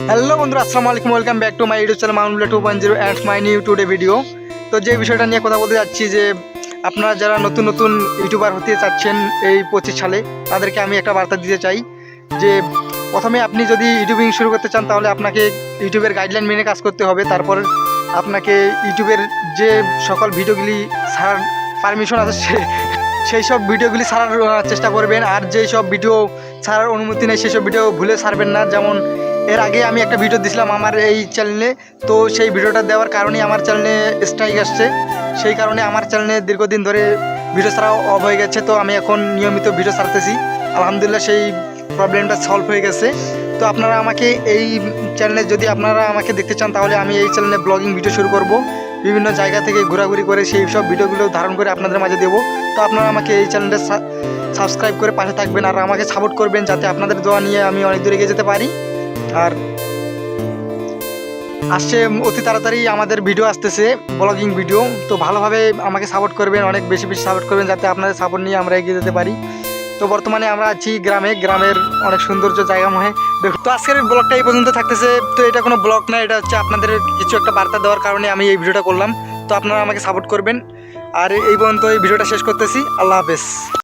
Hello বন্ধুরা, আসসালামু আলাইকুম। Welcome back to my YouTube channel মাউন্টুলা 2.0 and my new today video. তো যে বিষয়টা নিয়ে কথা বলতে যাচ্ছি যে আপনারা যারা নতুন নতুন ইউটিউবার হতে চাচ্ছেন এই 25 সালে, তাদেরকে আমি একটা বার্তা দিতে চাই যে প্রথমে আপনি যদি ইউটিউবিং শুরু করতে চান তাহলে আপনাকে ইউটিউবের গাইডলাইন মেনে কাজ করতে হবে। তারপর আপনাকে ইউটিউবের যে সকল ভিডিওগুলি ছাড়ার পারমিশন আছে সেই সব ভিডিওগুলি ছাড়ার চেষ্টা করবেন। আর যেই সব ভিডিও ছাড়ার অনুমতি নেই সেই সব ভিডিও ভুলে ছাড়বেন না। যেমন এর আগে আমি একটা ভিডিও দিয়েছিলাম আমার এই চ্যানেলে, তো সেই ভিডিওটা দেওয়ার কারণেই আমার চ্যানেলে স্ট্রাইক আসছে। সেই কারণে আমার চ্যানেলে দীর্ঘদিন ধরে ভিডিও ছাড়া অফ হয়ে গেছে। তো আমি এখন নিয়মিত ভিডিও ছাড়তেছি, আলহামদুলিল্লাহ সেই প্রবলেমটা সলভ হয়ে গেছে। তো আপনারা আমাকে এই চ্যানেলে যদি আপনারা আমাকে দেখতে চান তাহলে আমি এই চ্যানেলে ব্লগিং ভিডিও শুরু করব, বিভিন্ন জায়গা থেকে ঘোরাঘুরি করে সেই সব ভিডিওগুলো ধারণ করে আপনাদের মাঝে দেবো। তো আপনারা আমাকে এই চ্যানেলটা সাবস্ক্রাইব করে পাশে থাকবেন আর আমাকে সাপোর্ট করবেন, যাতে আপনাদের দোয়া নিয়ে আমি অনেক দূরে এগিয়ে যেতে পারি। আর আসছে অতি তাড়াতাড়ি আমাদের ভিডিও আসতেছে, ব্লগিং ভিডিও। তো ভালোভাবে আমাকে সাপোর্ট করবেন, অনেক বেশি বেশি সাপোর্ট করবেন, যাতে আপনাদের সাপোর্ট নিয়ে আমরা এগিয়ে যেতে পারি। তো বর্তমানে আমরা আছি গ্রামের অনেক সৌন্দর্য জায়গাময় দেখুন। তো আজকের ব্লগটা এই পর্যন্ত থাকতেছে। তো এটা কোনো ব্লগ না, এটা হচ্ছে আপনাদের কিছু একটা বার্তা দেওয়ার কারণে আমি এই ভিডিওটা করলাম। তো আপনারা আমাকে সাপোর্ট করবেন। আর এই পর্যন্ত এই ভিডিওটা শেষ করতেছি। আল্লাহ হাফেজ।